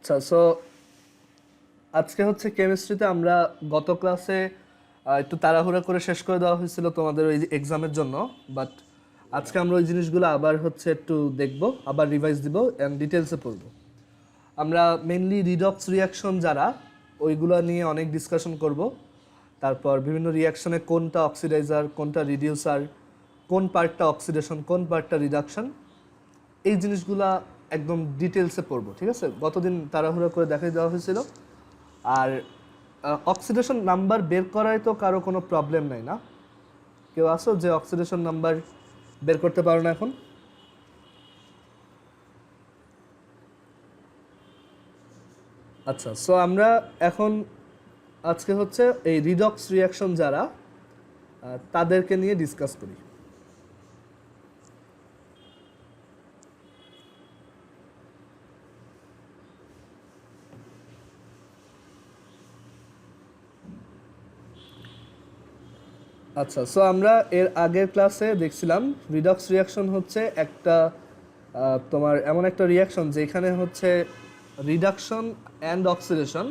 আচ্ছা, সো আজকে হচ্ছে কেমিস্ট্রিতে আমরা গত ক্লাসে একটু তাড়াহুড়া করে শেষ করে দেওয়া হয়েছিল তোমাদের ওই এক্সামের জন্য। বাট আজকে আমরা ওই জিনিসগুলো আবার হচ্ছে একটু দেখব, আবার রিভাইজ দিব অ্যান্ড ডিটেলসে পড়ব। আমরা মেইনলি রিডক্স রিয়াকশন যারা, ওইগুলো নিয়ে অনেক ডিসকাশন করব। তারপর বিভিন্ন রিয়াকশনে কোনটা অক্সিডাইজার, কোনটা রিডিউসার, কোন পার্টটা অক্সিডেশন, কোন পার্টটা রিডাকশন, এই জিনিসগুলা একদম ডিটেলসে পড়বো। ঠিক আছে, গতদিন তাড়াহুড়ো করে দেখাই দেওয়া হয়েছিল। আর অক্সিডেশন নাম্বার বের করায় তো কারো কোনো প্রবলেম নাই না? কেউ আসো যে অক্সিডেশন নাম্বার বের করতে পারো না এখন? আচ্ছা, সো আমরা এখন আজকে হচ্ছে এই রিডক্স রিয়াকশন যারা, তাদেরকে নিয়ে ডিসকাস করি। আচ্ছা, সো আমরা এর আগের ক্লাসে দেখছিলাম রিডক্স রিয়াকশন হচ্ছে একটা তোমার এমন একটা রিয়াকশন যেখানে হচ্ছে রিডাকশন অ্যান্ড অক্সিডেশন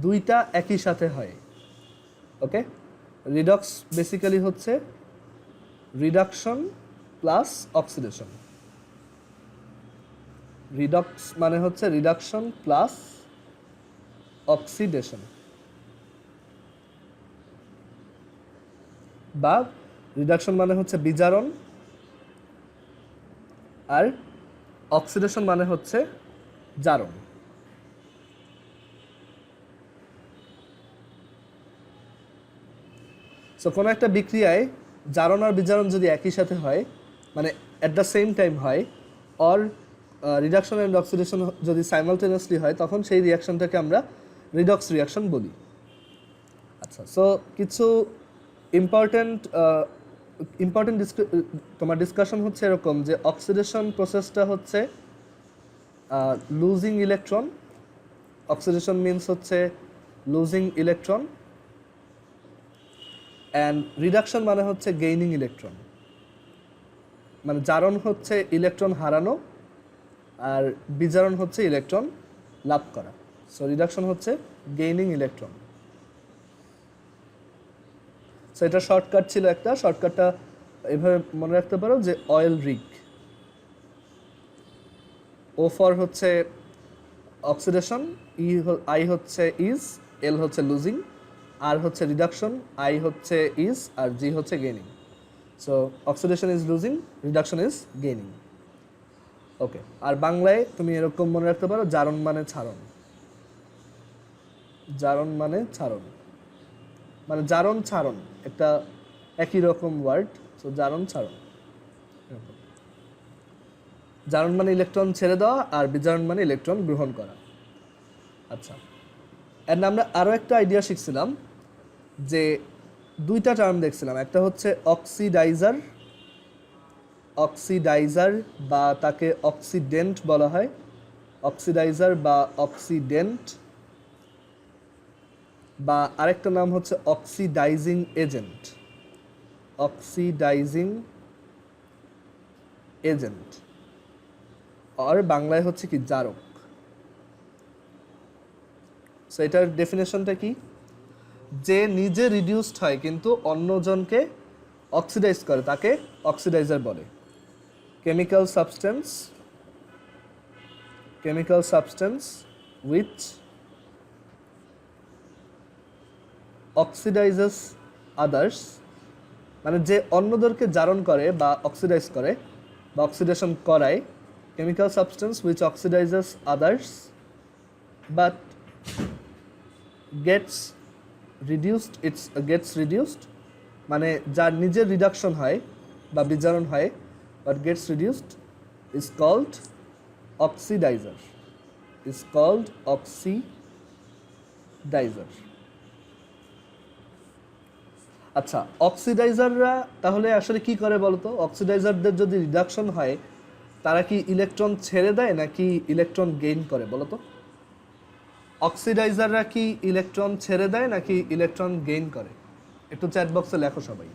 দুইটা একই সাথে হয়। ওকে, রিডক্স বেসিক্যালি হচ্ছে রিডাকশন প্লাস অক্সিডেশন। রিডক্স মানে হচ্ছে রিডাকশন প্লাস অক্সিডেশন, বা রিডাকশন মানে হচ্ছে বিজারণ, আর অক্সিডেশন মানে হচ্ছে জারণ। সো কোনো একটা বিক্রিয়ায় জারণ আর বিজারণ যদি একই সাথে হয়, মানে অ্যাট দ্য সেম টাইম হয়, অর রিডাকশন অ্যান্ড অক্সিডেশন যদি সাইমালটেনিয়াসলি হয়, তখন সেই রিয়াকশনটাকে আমরা রিডক্স রিয়াকশন বলি। আচ্ছা, সো কিছু ইম্পর্টেন্ট ইম্পর্টেন্ট তোমার ডিসকাশন হচ্ছে এরকম যে অক্সিডেশন প্রসেসটা হচ্ছে লুজিং ইলেকট্রন। অক্সিডেশন মিনস হচ্ছে লুজিং ইলেকট্রন, অ্যান্ড রিডাকশন মানে হচ্ছে গেইনিং ইলেকট্রন। মানে জারণ হচ্ছে ইলেকট্রন হারানো, আর বিজারণ হচ্ছে ইলেকট্রন লাভ করা। সো রিডাকশন হচ্ছে গেইনিং ইলেকট্রন। সো এটা শর্টকাট ছিল একটা, শর্টকাটটা এভাবে মনে রাখতে পারো যে অয়েল রিগ। ও ফর হচ্ছে অক্সিডেশন, আই হচ্ছে ইজ, এল হচ্ছে লুজিং, আর হচ্ছে রিডাকশন, আই হচ্ছে ইজ, আর জি হচ্ছে gaining. So oxidation is losing, reduction is gaining. Okay, আর বাংলায় তুমি এরকম মনে রাখতে পারো জারণ মানে ছাড়ন। জারণ মানে ছাড়ন, মানে জারণ ছাড়ন একটা একই রকম ওয়ার্ড। সো জারণ ছাড়ন, জারণ মানে ইলেকট্রন ছেড়ে দেওয়া, আর বিজারণ মানে ইলেকট্রন গ্রহণ করা। আচ্ছা, অ্যান্ড আমরা আরও একটা আইডিয়া শিখছিলাম যে দুইটা টার্ম দেখছিলাম, একটা হচ্ছে অক্সিডাইজার। অক্সিডাইজার বা তাকে অক্সিডেন্ট বলা হয়, অক্সিডাইজার বা অক্সিডেন্ট, বা আরেকটা নাম হচ্ছে অক্সিডাইজিং এজেন্ট। অক্সিডাইজিং এজেন্ট, আর বাংলায় হচ্ছে কি জারক। সো এটার ডেফিনেশনটা কি? যে নিজে রিডিউসড হয় কিন্তু অন্যজনকে অক্সিডাইজ করে, তাকে অক্সিডাইজার বলে। Chemical substance, chemical substance which oxidizes others, মানে যে অন্যদেরকে জারণ করে বা অক্সিডাইজ করে বা অক্সিডেশন করায়। Chemical substance which oxidizes others but gets reduced, gets reduced, মানে যার নিজের রিডাকশন হয় বা বিজারণ হয়, but gets reduced, is called oxidizer, is called oxidizer. আচ্ছা, অক্সিডাইজাররা তাহলে আসলে কি করে বলতো? অক্সিডাইজারদের যদি রিডাকশন হয়, তারা কি ইলেকট্রন ছেড়ে দেয় নাকি ইলেকট্রন গেইন করে বলতো? অক্সিডাইজাররা কি ইলেকট্রন ছেড়ে দেয় নাকি ইলেকট্রন গেইন করে? একটু চ্যাট বক্সে লেখো সবাই।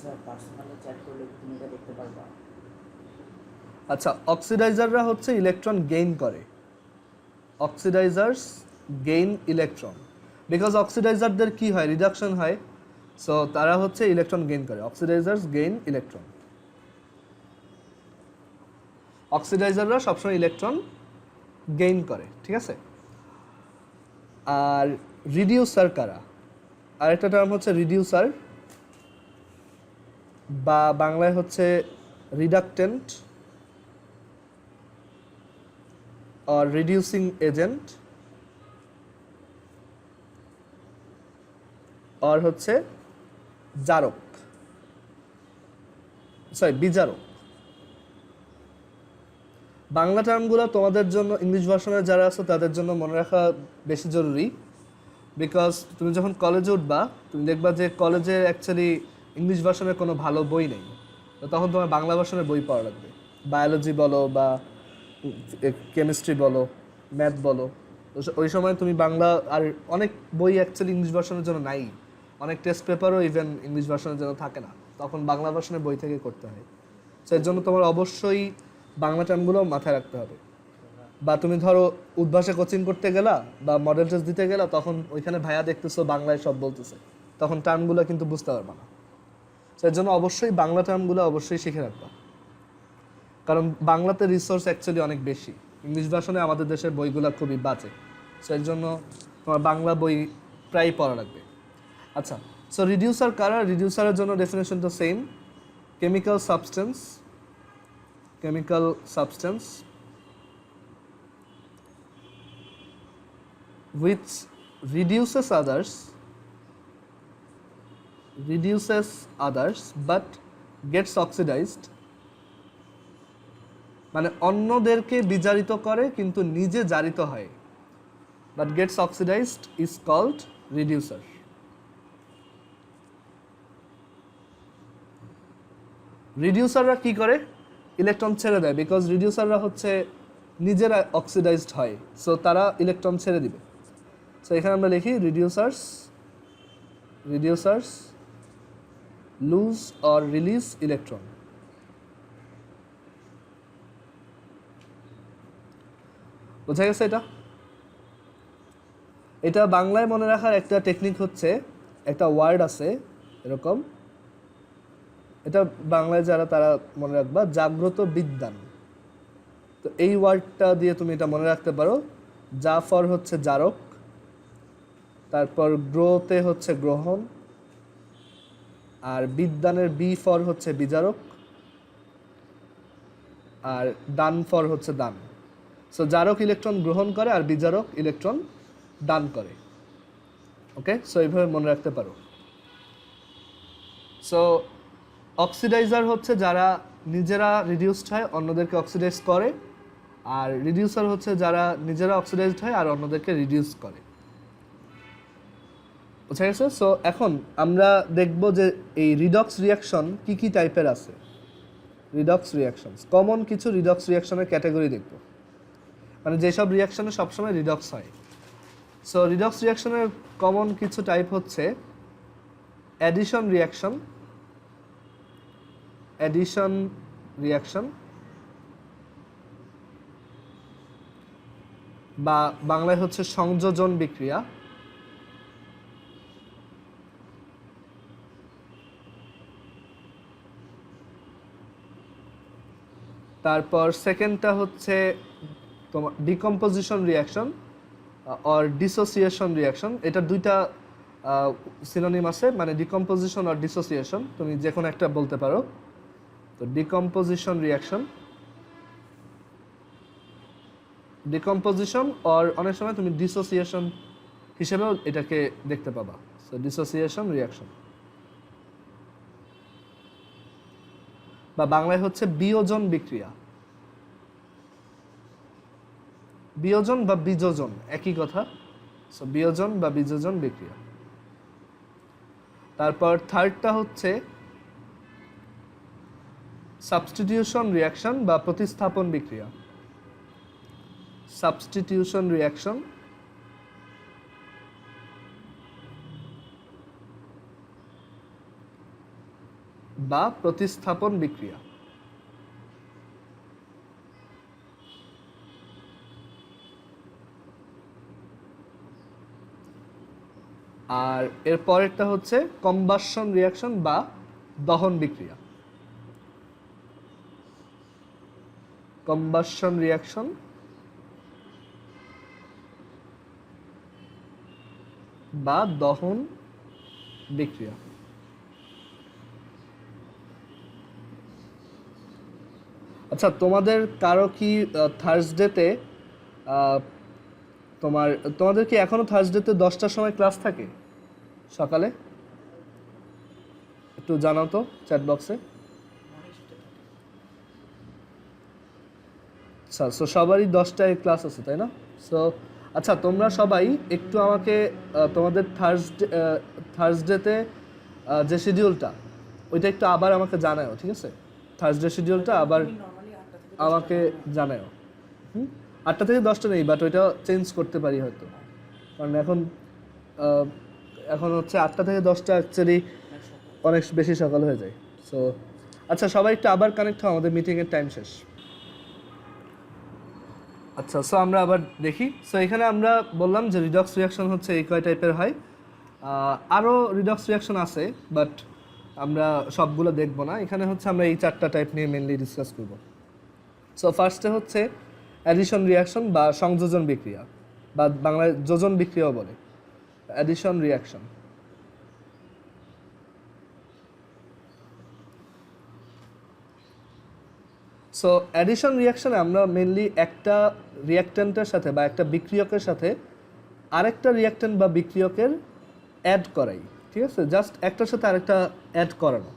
আচ্ছা, পার্সোনালি চ্যাট করলে কি তুমি এটা দেখতে পারবা? আচ্ছা, অক্সিডাইজাররা হচ্ছে ইলেকট্রন গেইন করে। অক্সিডাইজার্স গেইন ইলেকট্রন, বিকজ অক্সিডাইজারদের কি হয়, রিডাকশন হয়, সো তারা হচ্ছে ইলেকট্রন গেইন করে। অক্সিডাইজার্স গেইন ইলেকট্রন। অক্সিডাইজাররা সবসময় ইলেকট্রন গেইন করে, ঠিক আছে। আর রিডিউসার কারা? আরেকটা টার্ম হচ্ছে রিডিউসার, বা বাংলায় হচ্ছে রিডাকটেন্ট or reducing agent, or হচ্ছে জারক, বিজারক। বাংলা টার্মগুলো তোমাদের জন্য, ইংলিশ ভার্সনে যারা আছে তাদের জন্য মনে রাখা বেশি জরুরি, বিকজ তুমি যখন কলেজে উঠবা তুমি দেখবা যে কলেজে অ্যাকচুয়ালি ইংলিশ ভার্সনের কোনো ভালো বই নেই, তো তখন তোমার বাংলা ভার্সনের বই পড়া লাগবে। বায়োলজি বলো বা কেমিস্ট্রি বলো, ম্যাথ বলো, ওই সময় তুমি বাংলা, আর অনেক বই অ্যাকচুয়ালি ইংলিশ ভার্সনের জন্য নাই, অনেক টেস্ট পেপারও ইভেন ইংলিশ ভার্সনের জন্য থাকে না, তখন বাংলা ভার্সনের বই থেকে করতে হয়। সো এর জন্য তোমার অবশ্যই বাংলা টার্মগুলো মাথায় রাখতে হবে। বা তুমি ধরো উদ্ভাসে কোচিং করতে গেলা বা মডেল টেস্ট দিতে গেলা, তখন ওইখানে ভাইয়া দেখতেছো বাংলায় সব বলতেছে, তখন টার্মগুলো কিন্তু বুঝতে পারবা না। সো এর জন্য অবশ্যই বাংলা টার্মগুলো অবশ্যই শিখে রাখবা, কারণ বাংলাতে রিসোর্স অ্যাকচুয়ালি অনেক বেশি, ইংলিশ ভার্সনে আমাদের দেশের বইগুলো খুবই বাজে। সো এর জন্য তোমার বাংলা বই প্রায় পড়া লাগবে। আচ্ছা, সো রিডিউসার কারা? রিডিউসারের জন্য ডেফিনেশন তো same, chemical substance which reduces others but gets oxidized, মানে অন্যদেরকে বিজারিত করে কিন্তু নিজে জারিত হয়, but gets oxidized is called reducer. রিডিউসাররা কি করে? ইলেকট্রন ছেড়ে দেয়, বিকজ রিডিউসাররা হচ্ছে নিজেরা অক্সিডাইজড হয়, সো তারা ইলেকট্রন ছেড়ে দিবে। সো এখানে আমরা লিখি রিডিউসার্স লুজ অর রিলিজ ইলেকট্রন। বোঝা গেছে? এটা বাংলায় মনে রাখার একটা টেকনিক হচ্ছে, একটা ওয়ার্ড আছে এরকম, এটা বাংলায় যারা তারা মনে রাখবা, জাগ্রত বিদ্যান। তো এই ওয়ার্ডটা দিয়ে তুমি এটা মনে রাখতে পারো। যা ফর হচ্ছে জারক, তারপর গ্রোতে হচ্ছে গ্রহণ, আর বিদ্যানের বি ফর হচ্ছে বিজারক, আর দান ফর হচ্ছে দান। সো জারক ইলেকট্রন গ্রহণ করে আর বিজারক ইলেকট্রন দান করে। ওকে, সো এইভাবে মনে রাখতে পারো। সো অক্সিডাইজার হচ্ছে যারা নিজেরা রিডিউসড হয় অন্যদেরকে অক্সিডাইজ করে, আর রিডিউসার হচ্ছে যারা নিজেরা অক্সিডাইজড হয় আর অন্যদেরকে রিডিউস করে। বুঝা গেছে? সো এখন আমরা দেখব যে এই রিডক্স রিয়াকশন কি কি টাইপের আছে। রিডক্স রিয়াকশন, কমন কিছু রিডক্স রিয়াকশনের ক্যাটাগরি দেখব, মানে যেসব রিয়াকশনে সবসময় রিডক্স হয়। সো রিডক্স রিয়াকশনের কমন কিছু টাইপ হচ্ছে অ্যাডিশন রিয়াকশন, বা বাংলায় হচ্ছে সংযোজন বিক্রিয়া। তারপর সেকেন্ডটা হচ্ছে তোমার decomposition reaction or dissociation reaction. এটা দুইটা সিনোনিম আছে, মানে ডিকম্পোজিশন আর ডিসোসিয়েশন, তুমি যে কোনো একটা বলতে পারো। তো ডিকম্পোজিশন আর অনেক সময় তুমি ডিসোসিয়েশন হিসেবেও এটাকে দেখতে পাবা। সো ডিসোসিয়েশন রিয়াকশন, বা বাংলায় হচ্ছে বিয়োজন বিক্রিয়া। বিয়োজন বা বিযোজন একই কথা। সো বিয়োজন বা বিযোজন বিক্রিয়া। তারপর থার্ডটা হচ্ছে সাবস্টিটিউশন রিয়াকশন বা প্রতিস্থাপন বিক্রিয়া। সাবস্টিটিউশন রিয়াকশন, বা প্রতিস্থাপন বিক্রিয়া। আর এর পরেরটা হচ্ছে কম্বাসন রিয়াকশন বা দহন বিক্রিয়া। কম্বাসন রিয়াকশন বা দহন বিক্রিয়া। আচ্ছা, তোমাদের কারো কি থার্সডেতে তোমাদের কি এখনো থার্সডেতে 10টার সময় ক্লাস থাকে সকালে? একটু জানাও তো চ্যাট বক্সে। আচ্ছা, সো সবারই 10টায় ক্লাস আছে তাই না? সো আচ্ছা, তোমরা সবাই একটু আমাকে তোমাদের থার্সডেতে যে শিডিউলটা ওইটা একটু আবার আমাকে জানাও, ঠিক আছে? থার্সডে শিডিউলটা আবার আমাকে জানাও। 8টা থেকে 10টা নেই, বাট ওইটা চেঞ্জ করতে পারি হয়তো, কারণ এখন হচ্ছে 8টা থেকে 10টা অ্যাকচুয়ালি অনেক বেশি সকাল হয়ে যায়। সো আচ্ছা, সবাই একটু আবার কানেক্ট হও, আমাদের মিটিংয়ের টাইম শেষ। আচ্ছা, সো আমরা আবার দেখি। সো এখানে আমরা বললাম যে রিডক্স রিয়াকশন হচ্ছে এই কয় টাইপের হয়। আরও রিডক্স রিয়াকশন আছে, বাট আমরা সবগুলো দেখবো না। এখানে হচ্ছে আমরা এই 4টা টাইপ নিয়ে মেনলি ডিসকাস করব। সো ফার্স্টে হচ্ছে অ্যাডিশন রিয়াকশন বা সংযোজন বিক্রিয়া, বা বাংলায় যোজন বিক্রিয়াও বলে, অ্যাডিশন রিয়াকশন। সো অ্যাডিশন রিয়াকশনে আমরা মেনলি একটা রিয়াক্ট্যান্টের সাথে বা একটা বিক্রিয়কের সাথে আরেকটা রিয়াক্ট্যান্ট বা বিক্রিয়কের অ্যাড করাই, ঠিক আছে? জাস্ট একটার সাথে আরেকটা অ্যাড করানো।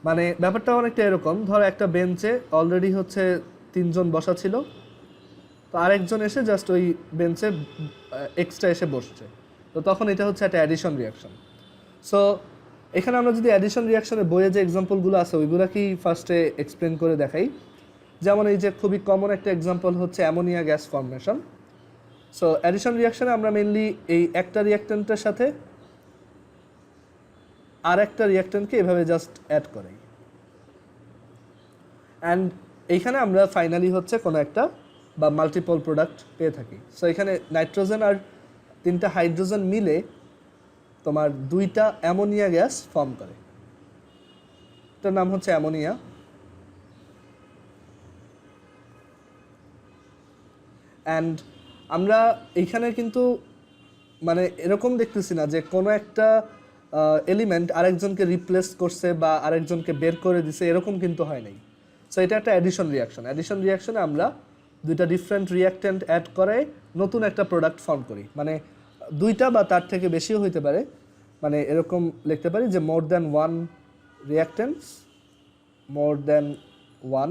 মানে ব্যাপারটা অনেকটা এরকম, ধরো একটা বেঞ্চে অলরেডি হচ্ছে 3জন বসা ছিল, তো আরেকজন এসে জাস্ট ওই বেঞ্চে এক্সট্রা এসে বসছে, তো তখন এটা হচ্ছে একটা অ্যাডিশন রিয়াকশন। সো এখানে আমরা যদি অ্যাডিশন রিয়াকশনের বইয়ে যে এক্সাম্পলগুলো আছে ওইগুলো কি ফার্স্টে এক্সপ্লেন করে দেখাই। যেমন এই যে খুবই কমন একটা এক্সাম্পল হচ্ছে ammonia gas formation. So addition রিয়াকশনে আমরা মেনলি এই একটা রিয়াক্ট্যান্টের সাথে আর একটা রিয়াক্ট্যান্টকে এভাবে জাস্ট অ্যাড করাই, অ্যান্ড এইখানে আমরা ফাইনালি হচ্ছে কোনো একটা বা মাল্টিপল প্রোডাক্ট পেয়ে থাকি। সো এখানে নাইট্রোজেন আর 3টা হাইড্রোজেন মিলে তোমার 2টা অ্যামোনিয়া গ্যাস ফর্ম করে, এটার নাম হচ্ছে অ্যামোনিয়া। অ্যান্ড আমরা এইখানে কিন্তু মানে এরকম দেখতেছি না যে কোনো একটা এলিমেন্ট আরেকজনকে রিপ্লেস করছে বা আরেকজনকে বের করে দিছে, এরকম কিন্তু হয় নাই। সো এটা একটা অ্যাডিশন রিয়াকশন। অ্যাডিশন রিয়াকশনে আমরা 2টা ডিফারেন্ট রিয়াক্ট্যান্ট অ্যাড করে নতুন একটা প্রোডাক্ট ফর্ম করি, মানে 2টা বা তার থেকে বেশিও হইতে পারে। মানে এরকম লিখতে পারি যে more than one রিয়াক্ট্যান্টস, more than one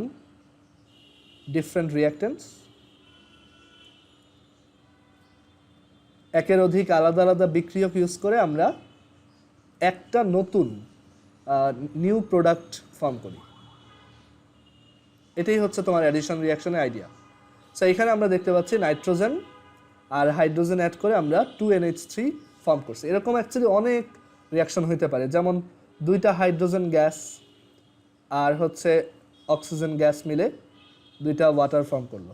different রিয়াক্ট্যান্টস, একের অধিক আলাদা আলাদা বিক্রিয়ক ইউজ করে আমরা একটা নতুন নিউ প্রোডাক্ট ফর্ম করি। এটাই হচ্ছে তোমার অ্যাডিশন রিয়াকশনের আইডিয়া। সো এখানে আমরা দেখতে পাচ্ছি নাইট্রোজেন আর হাইড্রোজেন অ্যাড করে আমরা 2NH3 ফর্ম করছি। এরকম অ্যাকচুয়ালি অনেক রিয়াকশন হইতে পারে, যেমন 2টা হাইড্রোজেন গ্যাস আর হচ্ছে অক্সিজেন গ্যাস মিলে 2টা ওয়াটার ফর্ম করলো,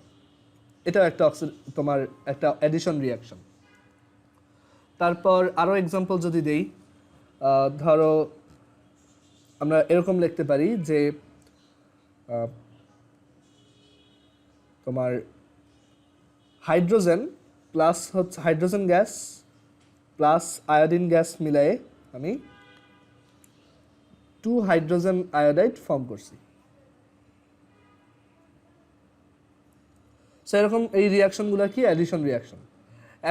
এটাও একটা তোমার একটা অ্যাডিশন রিয়াকশন। তারপর আরও এক্সাম্পল যদি দেই, ধরো আমরা এরকম লিখতে পারি যে তোমার হাইড্রোজেন প্লাস হচ্ছে hydrogen gas plus iodine gas মিলায়ে আমি 2 হাইড্রোজেন আয়োডাইড ফর্ম করছি। সো এরকম এই রিয়াকশনগুলো কি অ্যাডিশন রিয়াকশন।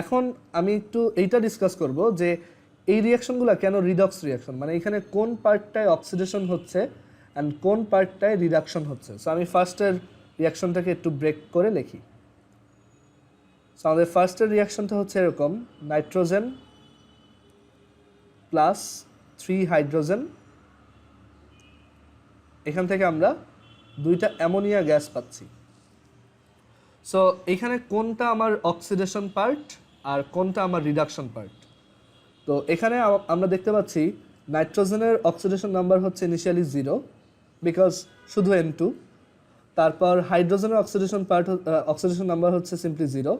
এখন আমি একটু এইটা ডিসকাস করব যে এই রিয়াকশনগুলো কেন রিডক্স রিয়াকশন, মানে এখানে কোন পার্টটায় অক্সিডেশন হচ্ছে অ্যান্ড কোন পার্টটায় রিডাকশন হচ্ছে। সো আমি ফার্স্টের রিয়াকশনটাকে একটু ব্রেক করে লিখি। সো আমাদের ফার্স্টের রিয়াকশনটা হচ্ছে এরকম, নাইট্রোজেন প্লাস 3 হাইড্রোজেন, এখান থেকে আমরা 2টা অ্যামোনিয়া গ্যাস পাচ্ছি। সো এখানে কোনটা আমার অক্সিডেশন পার্ট আর কোনটা আমার রিডাকশন পার্ট। তো এখানে আমরা দেখতে পাচ্ছি নাইট্রোজেনের অক্সিডেশন নাম্বার হচ্ছে ইনিশিয়ালি 0 বিকজ শুধু N2। তারপর হাইড্রোজেনের অক্সিডেশন নাম্বার হচ্ছে সিম্পলি 0।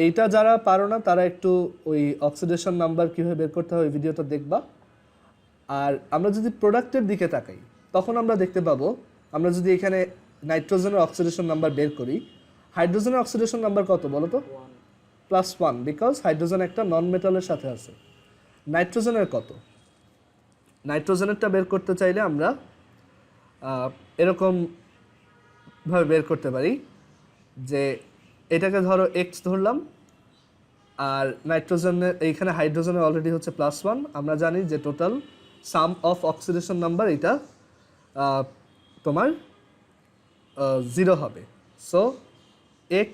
এইটা যারা পারো না তারা একটু ওই অক্সিডেশন নাম্বার কীভাবে বের করতে হয় ওই ভিডিওটা দেখবা। আর আমরা যদি প্রোডাক্টের দিকে তাকাই তখন আমরা দেখতে পাবো, আমরা যদি এখানে নাইট্রোজেনের অক্সিডেশন নাম্বার বের করি, হাইড্রোজেনের অক্সিডেশন নাম্বার কত বলো তো? +1, বিকজ হাইড্রোজেন একটা নন মেটালের সাথে আছে। নাইট্রোজেনের কত? নাইট্রোজেনেরটা বের করতে চাইলে আমরা এরকম ভাবে বের করতে পারি যে এটাকে ধরো x ধরলাম, আর নাইট্রোজেনের এইখানে হাইড্রোজেনের অলরেডি হচ্ছে +1। আমরা জানি যে total some of oxidation number এটা তোমার 0 হবে। So x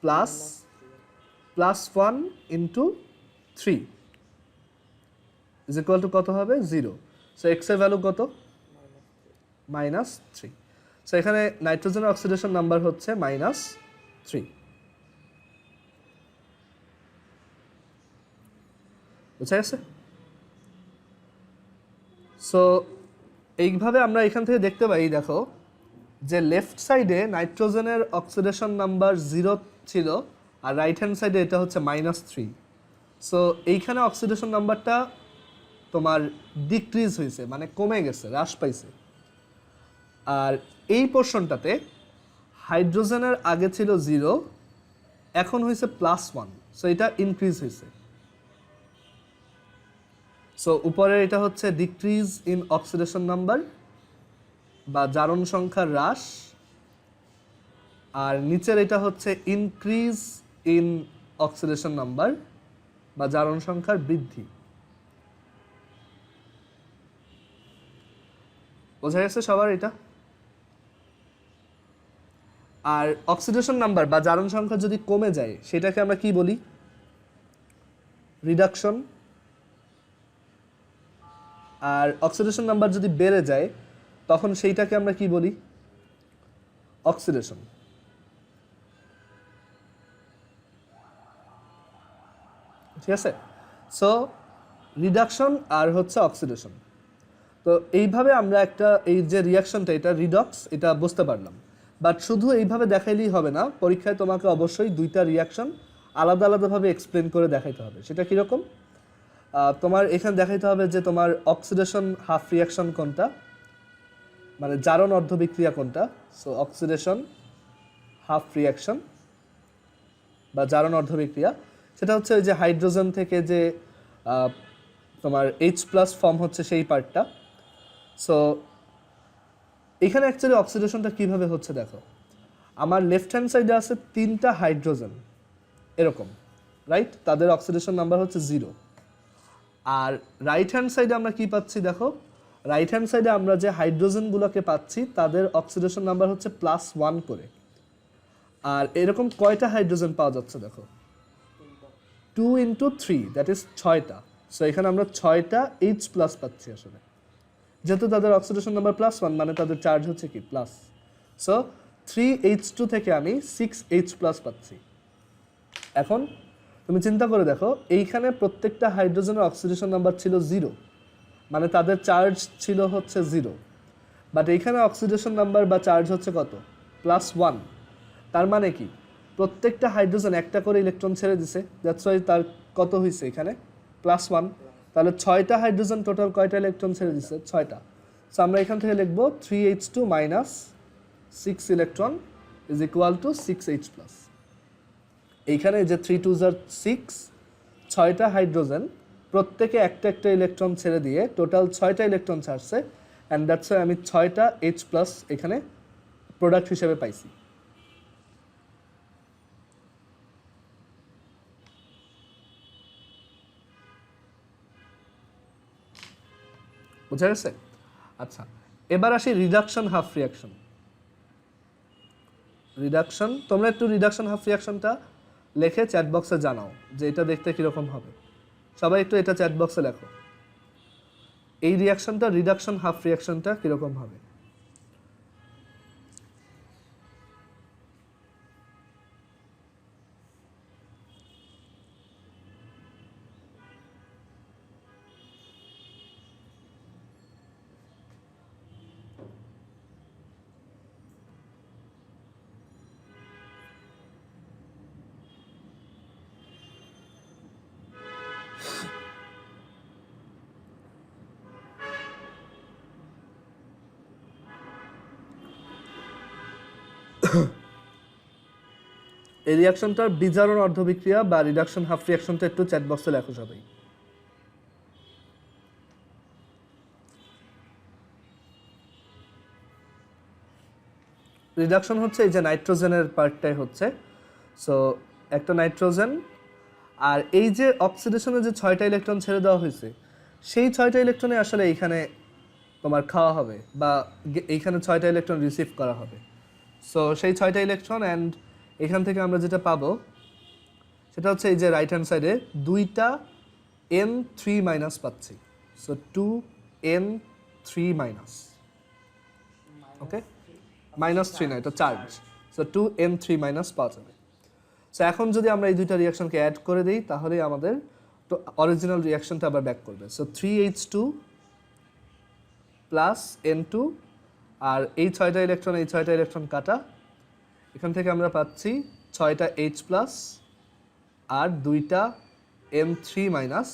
+1 into 3 is equal to কত হবে? 0। সো x এর ভ্যালু কত? -3। সো এখানে নাইট্রোজেনের অক্সিডেশন নাম্বার হচ্ছে -3। বুঝা গেছে? সো এইভাবে আমরা এখান থেকে দেখতে পাই, দেখো যে লেফট সাইডে নাইট্রোজেনের অক্সিডেশন নাম্বার 0 ছিল আর রাইট হ্যান্ড সাইডে এটা হচ্ছে -3। সো এইখানে অক্সিডেশন নাম্বারটা তোমার ডিক্রিজ হয়েছে, মানে কমে গেছে, হ্রাস পাইছে। আর এই পোর্শনটাতে হাইড্রোজেনের আগে ছিল 0, এখন হয়েছে +1। সো এটা ইনক্রিজ হয়েছে। সো উপরে এটা হচ্ছে ডিক্রিজ ইন অক্সিডেশন নাম্বার বা জারণ সংখ্যার হ্রাস, আর নিচের এটা হচ্ছে ইনক্রিজ ইন অক্সিডেশন নাম্বার বা জারণ সংখ্যার বৃদ্ধি। বোঝা গেছে সবার এটা? আর অক্সিডেশন নাম্বার বা জারণ সংখ্যা যদি কমে যায় সেটাকে আমরা কি বলি? রিডাকশন। আর অক্সিডেশন নাম্বার যদি বেড়ে যায় তখন সেইটাকে আমরা কি বলি? অক্সিডেশন। ঠিক আছে? সো রিডাকশন আর হচ্ছে অক্সিডেশন। তো এইভাবে আমরা একটা এই যে রিয়াকশনটা এটা রিডক্স এটা বুঝতে পারলাম। বাট শুধু এইভাবে দেখাইলেই হবে না, পরীক্ষায় তোমাকে অবশ্যই দুইটা রিয়াকশন আলাদা আলাদাভাবে এক্সপ্লেন করে দেখাইতে হবে। সেটা কীরকম? তোমার এখানে দেখাইতে হবে যে তোমার অক্সিডেশন হাফ রিয়াকশন কোনটা, মানে জারণ অর্ধবিক্রিয়া কোনটা। সো অক্সিডেশন হাফ রিয়াকশন বা জারণ অর্ধবিক্রিয়া, সেটা হচ্ছে ওই যে হাইড্রোজেন থেকে যে তোমার H+ ফর্ম হচ্ছে সেই পার্টটা। সো এখানে অ্যাকচুয়ালি অক্সিডেশনটা কীভাবে হচ্ছে দেখো, আমার লেফট হ্যান্ড সাইডে আছে 3টা হাইড্রোজেন এরকম, রাইট? তাদের অক্সিডেশন নাম্বার হচ্ছে 0। আর রাইট হ্যান্ড সাইডে আমরা কি পাচ্ছি দেখো, রাইট হ্যান্ড সাইডে আমরা যে হাইড্রোজেনগুলোকে পাচ্ছি তাদের অক্সিডেশন নাম্বার হচ্ছে +1 করে। আর এরকম কয়টা হাইড্রোজেন পাওয়া যাচ্ছে দেখো? 2 × 3 দ্যাট ইজ 6টা। সো এখানে আমরা 6টা H+ পাচ্ছি আসলে, যেহেতু তাদের অক্সিডেশন নাম্বার +1 মানে তাদের চার্জ হচ্ছে কি প্লাস। সো 3H2 থেকে আমি 6H+ পাচ্ছি। এখন তুমি চিন্তা করে দেখো, এইখানে প্রত্যেকটা হাইড্রোজেনের অক্সিডেশন নাম্বার ছিল 0, মানে তাদের চার্জ ছিল হচ্ছে 0। বাট এইখানে অক্সিডেশন নাম্বার বা চার্জ হচ্ছে কত? +1। তার মানে কি প্রত্যেকটা হাইড্রোজেন একটা করে ইলেকট্রন ছেড়ে দিছে, দ্যাটস ওয়াই তার কত হয়েছে এখানে +1। তাহলে 6টা হাইড্রোজেন টোটাল কয়টা ইলেকট্রন ছেড়ে দিছে? 6টা। সো আমরা এখান থেকে লিখব 3H2 - 6 electron is equal to 6H+। এইখানে যে 3 × 2 = 6, 6টা হাইড্রোজেন প্রত্যেকে একটা একটা ইলেকট্রন ছেড়ে দিয়ে টোটাল 6টা ইলেকট্রন ছাড়ছে, অ্যান্ড দ্যাটস ওয়াই আমি 6টা H+ এখানে প্রোডাক্ট হিসেবে পাইছি। বুঝা গেছে? আচ্ছা, এবার আসি রিডাকশন হাফ রিয়াকশন। রিডাকশন, তোমরা একটু রিডাকশন হাফ রিয়াকশনটা লিখে চ্যাট বক্সে জানাও যে এটা দেখতে কীরকম হবে। সবাই একটু এটা চ্যাট বক্সে লেখো, এই রিয়াকশনটা রিডাকশন হাফ রিয়াকশনটা কীরকম হবে। এই রিয়াকশনটার বিজারণ অর্ধবিক্রিয়া বা রিডাকশন হাফ রিয়াকশনটা একটু চ্যাট বক্সে লেখো সবাই। রিডাকশন হচ্ছে এই যে নাইট্রোজেনের পার্টটাই হচ্ছে, সো একটা নাইট্রোজেন আর এই যে অক্সিডেশনে যে 6টা ইলেকট্রন ছেড়ে দেওয়া হয়েছে সেই 6টা ইলেকট্রনে আসলে এইখানে তোমার খাওয়া হবে বা এইখানে 6টা ইলেকট্রন রিসিভ করা হবে। সো সেই 6টা ইলেকট্রন অ্যান্ড এখান থেকে আমরা যেটা পাবো সেটা হচ্ছে এই যে রাইট হ্যান্ড সাইডে 2টা N3 মাইনাস পাচ্ছি। সো 2N3 মাইনাস, ওকে, -3 না, এটা চার্জ। সো 2N3 মাইনাস পাওয়া যাবে। সো এখন যদি আমরা এই দুইটা রিয়াকশনকে অ্যাড করে দিই তাহলে আমাদের তো অরিজিনাল রিয়াকশনটা আবার ব্যাক করবে। সো 3H2 প্লাস N2 আর এই 6টা ইলেকট্রন কাটা, এখান থেকে আমরা পাচ্ছি 6টা H প্লাস আর 2টা N3 মাইনাস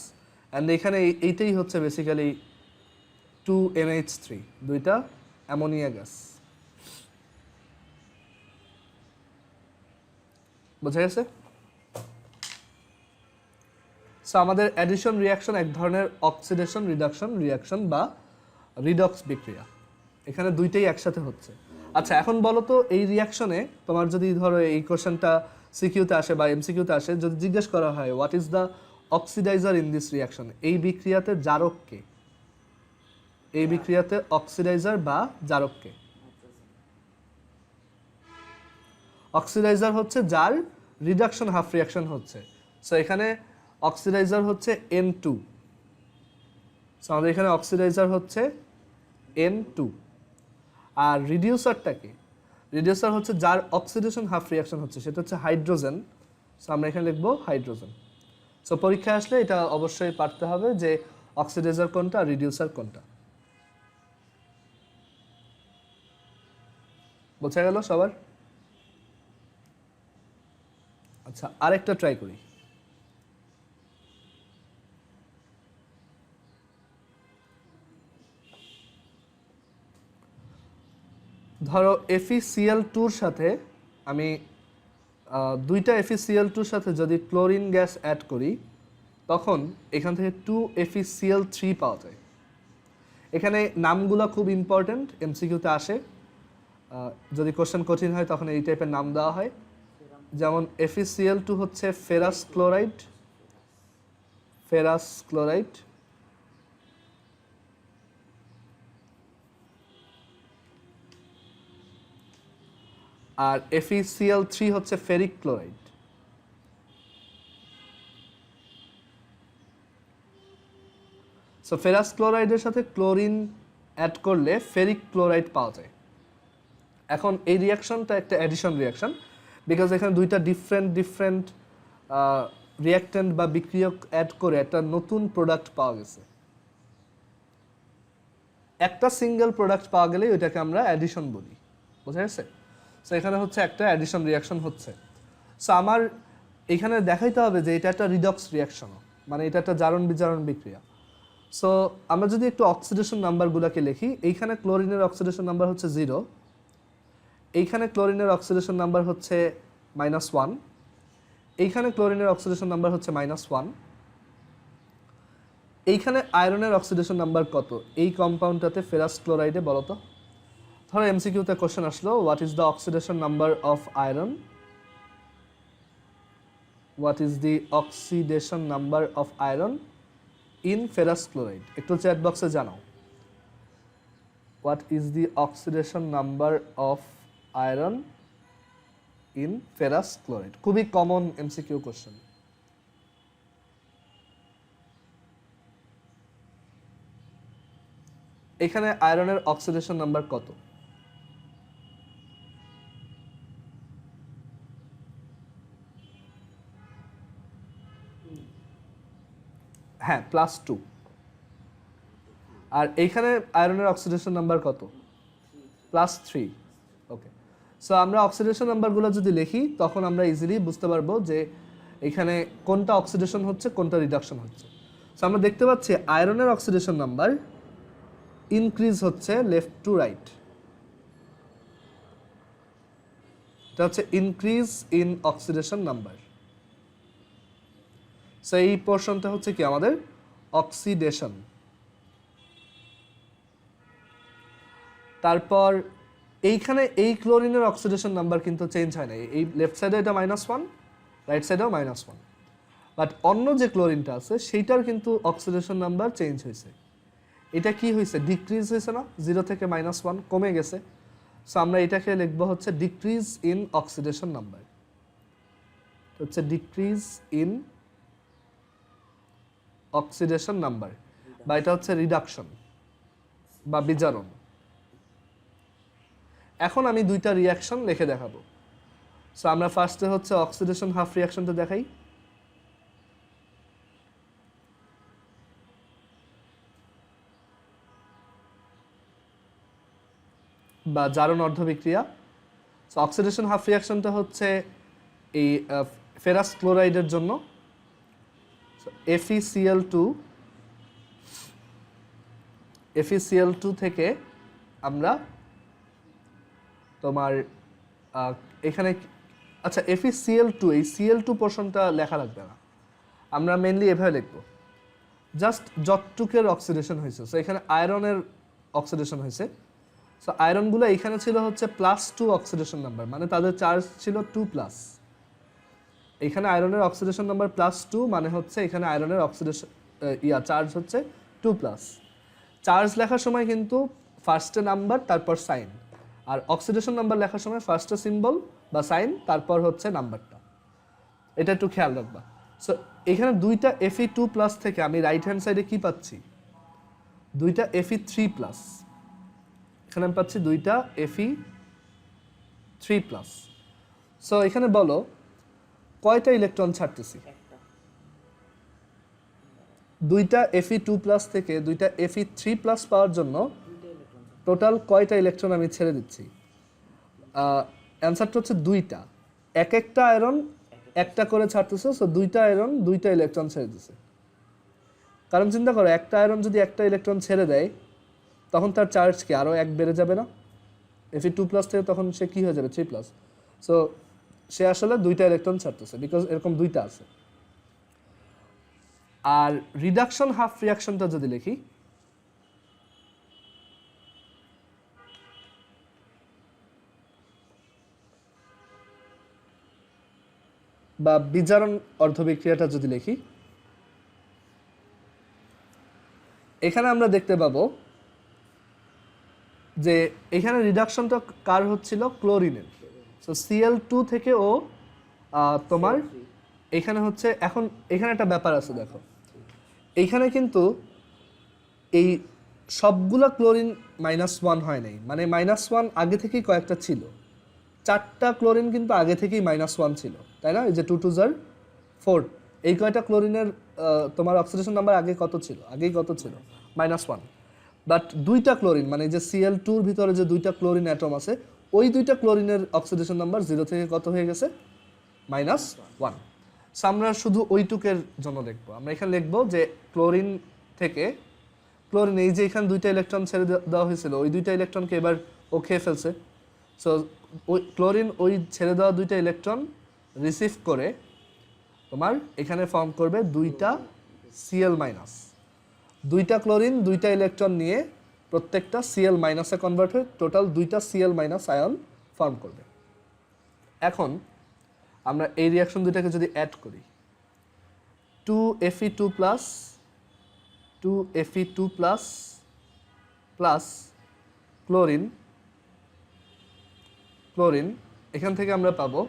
অ্যান্ড এখানে এইটাই হচ্ছে বেসিক্যালি 2NH3, 2টা অ্যামোনিয়া গ্যাস। বোঝা গেছে? সো আমাদের অ্যাডিশন রিয়াকশন এক ধরনের অক্সিডেশন রিডাকশন রিয়াকশন বা রিডক্স বিক্রিয়া, এখানে দুইটাই একসাথে হচ্ছে। আচ্ছা এখন বলো তো এই রিয়াকশনে তোমার যদি ধরো এই কোশ্চেনটা সিকিউতে আসে বা এমসিকিউতে আসে, যদি জিজ্ঞেস করা হয় what is the oxidiser in this reaction, এই বিক্রিয়াতে জারক কে? এই বিক্রিয়াতে অক্সিডাইজার বা জারক কে? অক্সিডাইজার হচ্ছে যার রিডাকশন হাফ রিয়াকশন হচ্ছে। সো এখানে অক্সিডাইজার হচ্ছে N2, সো আমাদের এখানে অক্সিডাইজার হচ্ছে N2 আর রিডিউসারটা কি? রিডিউসার হচ্ছে যার অক্সিডেশন হাফ রিয়াকশন হচ্ছে, সেটা হচ্ছে হাইড্রোজেন। সো আমরা এখানে লিখবো হাইড্রোজেন। সো পরীক্ষায় আসলে এটা অবশ্যই পারতে হবে যে অক্সিডাইজার কোনটা আর রিডিউসার কোনটা। বোঝা গেল সবার? আচ্ছা আরেকটা ট্রাই করি। ধরো FeCl2-র সাথে আমি দুইটা FeCl2-র সাথে যদি ক্লোরিন গ্যাস অ্যাড করি তখন এখান থেকে 2FeCl3 পাওয়া যায়। এখানে নামগুলো খুব ইম্পর্ট্যান্ট, এমসিকিউতে আসে, যদি কোশ্চেন কঠিন হয় তখন এই টাইপের নাম দেওয়া হয়। যেমন FeCl2 হচ্ছে ফেরাস ক্লোরাইড, আর FeCl3 হচ্ছে ফেরিক ক্লোরাইড। সো ফেরাস ক্লোরাইডের সাথে ক্লোরিন অ্যাড করলে ফেরিক ক্লোরাইড পাওয়া যায়। এখন এই রিয়াকশনটা একটা অ্যাডিশন রিয়াকশন, বিকজ এখানে দুইটা ডিফারেন্ট রিয়াক্ট্যান্ট বা বিক্রিয়ক অ্যাড করে একটা নতুন প্রোডাক্ট পাওয়া গেছে। একটা সিঙ্গেল প্রোডাক্ট পাওয়া গেলেই ওইটাকে আমরা অ্যাডিশন বলি। বোঝা গেছে? সো এখানে হচ্ছে একটা অ্যাডিশন রিয়াকশন হচ্ছে। সো আমার এখানে দেখাইতে হবে যে এটা একটা রিডক্স রিয়াকশনও, মানে এটা একটা জারণ বিজারণ বিক্রিয়া। সো আমরা যদি একটু অক্সিডেশন নাম্বারগুলোকে লিখি, এইখানে ক্লোরিনের অক্সিডেশন নাম্বার হচ্ছে 0, এইখানে ক্লোরিনের অক্সিডেশন নাম্বার হচ্ছে -1, এইখানে ক্লোরিনের অক্সিডেশন নাম্বার হচ্ছে -1, এইখানে আয়রনের অক্সিডেশন নাম্বার কত এই কম্পাউন্ডটাতে ফেরাস ক্লোরাইডে বলো তো? ধরো এমসিকিউতে কোশ্চেন আসলো what is the oxidation number of iron, what is the oxidation number of iron in ferrous chloride, একটু চ্যাট বক্সে জানাও what is the oxidation number of iron in ferrous chloride. খুবই কমন এমসিকিউ কোশ্চেন। এখানে আয়রনের oxidation number কত? হ্যাঁ +2। আর এইখানে আয়রনের অক্সিডেশন নাম্বার কত? +3। ওকে, সো আমরা অক্সিডেশন নাম্বারগুলো যদি লিখি তখন আমরা ইজিলি বুঝতে পারবো যে এখানে কোনটা অক্সিডেশন হচ্ছে কোনটা রিডাকশন হচ্ছে। সো আমরা দেখতে পাচ্ছি আয়রনের অক্সিডেশন নাম্বার ইনক্রিজ হচ্ছে লেফট টু রাইট, এটা হচ্ছে increase in oxidation number. So এই পোর্শনটা হচ্ছে কি আমাদের অক্সিডেশন। তারপর এইখানে এই ক্লোরিনের অক্সিডেশন নাম্বার কিন্তু চেঞ্জ হয় না, এই লেফট সাইডে এটা -1, রাইট সাইডেও -1, বাট অন্য যে ক্লোরিনটা আছে সেইটার কিন্তু অক্সিডেশন নাম্বার চেঞ্জ হয়েছে। এটা কি হয়েছে? ডিক্রিজ হয়েছে না, 0 থেকে -1 কমে গেছে। সো আমরা এটাকে লিখবো হচ্ছে ডিক্রিজ ইন অক্সিডেশন নাম্বার, হচ্ছে ডিক্রিজ ইন অক্সিডেশন নাম্বার, বা এটা হচ্ছে রিডাকশন বা বিজারণ। এখন আমি দুইটা রিয়াকশন লিখে দেখাবো। সো আমরা ফার্স্টে হচ্ছে অক্সিডেশন হাফ রিয়াকশনটা দেখাই। বা জারণ অর্ধবিক্রিয়া। সো অক্সিডেশন হাফ রিয়াকশনটা হচ্ছে এই ফেরাস ক্লোরাইডের জন্য FeCl2 থেকে আমরা তোমার এখানে আচ্ছা FeCl2, এই Cl2 পোর্শনটা লেখা লাগবে না, আমরা মেইনলি এভাবে লিখবো জাস্ট যতটুকের অক্সিডেশন হয়েছে। সো এখানে আয়রনের অক্সিডেশন হয়েছে। সো আয়রনগুলো এখানে ছিল হচ্ছে +2 অক্সিডেশন নাম্বার, মানে তাদের চার্জ ছিল 2+। এখানে আয়রনের অক্সিডেশন নাম্বার +2 মানে হচ্ছে এখানে আয়রনের অক্সিডেশন চার্জ হচ্ছে 2+। চার্জ লেখার সময় কিন্তু ফার্স্টে নাম্বার তারপর সাইন, আর অক্সিডেশন নাম্বার লেখার সময় ফার্স্টে সিম্বল বা সাইন তারপর হচ্ছে নাম্বারটা, এটা একটু খেয়াল রাখবা। সো এখানে দুইটা Fe2+ থেকে আমি রাইট হ্যান্ড সাইডে কি পাচ্ছি? দুইটা Fe3+। এখানে আমি পাচ্ছি দুইটা Fe3+। সো এখানে বলো কয়টা ইলেকট্রন ছাড়তেছি? একটা। দুইটা Fe2+ থেকে দুইটা Fe3+ পাওয়ার জন্য দুইটা ইলেকট্রন। টোটাল কয়টা ইলেকট্রন আমি ছেড়ে দিচ্ছি? অ্যান্সারটা হচ্ছে দুইটা। এক একটা আয়রন একটা করে ছাড়তেছে, সো দুইটা আয়রন দুইটা ইলেকট্রন ছেড়ে দিচ্ছে। কারণ চিন্তা করো, একটা আয়রন যদি একটা ইলেকট্রন ছেড়ে দেয় তখন তার চার্জ কি আরও এক বেড়ে যাবে না? Fe2+ থেকে তখন সে কি হয়ে যাবে? 3+। সো সে আসলে দুইটা ইলেকট্রন ছাড়তেছে, বিকজ এরকম দুইটা আছে। আর রিডাকশন হাফ রিয়াকশনটা যদি লিখি, বা বিজারণ অর্ধবিক্রিয়াটা যদি লিখি, এখানে আমরা দেখতে পাবো যে এখানে রিডাকশনটা কার হচ্ছিল? ক্লোরিনের। সো Cl2 থেকে ও তোমার এখানে হচ্ছে, এখন এখানে একটা ব্যাপার আছে দেখো, এইখানে কিন্তু এই সবগুলা ক্লোরিন -1 হয় নাই, মানে -1 আগে থেকেই কয়েকটা ছিল। 4টা ক্লোরিন কিন্তু আগে থেকেই -1 ছিল, তাই না? এই যে 2 2 4, এই কয়টা ক্লোরিনের তোমার অক্সিডেশন নাম্বার আগে কত ছিল? আগেই কত ছিল? -1। বাট দুইটা ক্লোরিন, মানে যে Cl2-র ভিতরে যে দুইটা ক্লোরিন অ্যাটম আছে, ওই দুইটা ক্লোরিনের অক্সিডেশন নাম্বার 0 থেকে কত হয়ে গেছে? -1। সো আমরা শুধু ওইটুকের জন্য লিখবো। আমরা এখানে লিখবো যে ক্লোরিন থেকে ক্লোরিন, এই যে এখানে দুইটা ইলেকট্রন ছেড়ে দেওয়া হয়েছিল, ওই দুইটা ইলেকট্রনকে এবার ও খেয়ে ফেলছে। সো ওই ক্লোরিন ওই ছেড়ে দেওয়া দুইটা ইলেকট্রন রিসিভ করে তোমার এখানে ফর্ম করবে দুইটা Cl-। দুইটা ক্লোরিন দুইটা ইলেকট্রন নিয়ে প্রত্যেকটা Cl- কনভার্ট হয়ে টোটাল দুইটা Cl- আয়ন ফর্ম করবে। এখন আমরা এই রিয়াকশন দুইটাকে যদি অ্যাড করি, 2Fe2+ প্লাস ক্লোরিন, এখান থেকে আমরা পাবো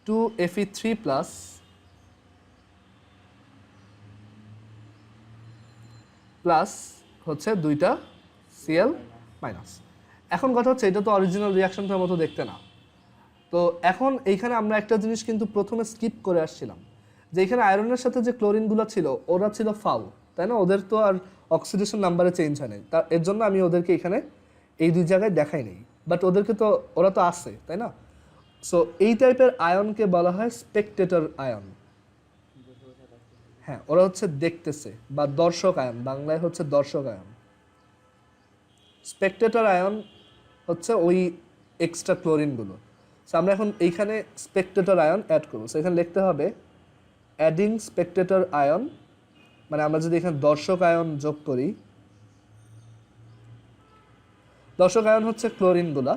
2Fe3+ প্লাস হচ্ছে দুইটা Cl-। এখন কথা হচ্ছে এটা তো অরিজিনাল রিয়াকশনটার মতো দেখতে না। তো এখন এইখানে আমরা একটা জিনিস কিন্তু প্রথমে স্কিপ করে আসছিলাম, যে এখানে আয়রনের সাথে যে ক্লোরিনগুলো ছিল ওরা ছিল ফাউল, তাই না? ওদের তো আর অক্সিডেশন নাম্বারে চেঞ্জ হয় নাই, এর জন্য আমি ওদেরকে এখানে এই দুই জায়গায় দেখাই নেই, বাট ওদেরকে তো ওরা তো আছে, তাই না? সো এই টাইপের আয়নকে বলা হয় স্পেকটেটর আয়ন। হ্যাঁ, ওরা হচ্ছে দেখতেছে, বা দর্শক আয়ন, বাংলায় হচ্ছে দর্শক আয়ন। স্পেকটেটর আয়ন হচ্ছে ওই এক্সট্রা ক্লোরিনগুলো। সো আমরা এখন এইখানে স্পেকটেটর আয়ন অ্যাড করবো। সো এখানে লিখতে হবে অ্যাডিং স্পেকটেটর আয়ন, মানে আমরা যদি এখানে দর্শক আয়ন যোগ করি, দর্শক আয়ন হচ্ছে ক্লোরিনগুলা,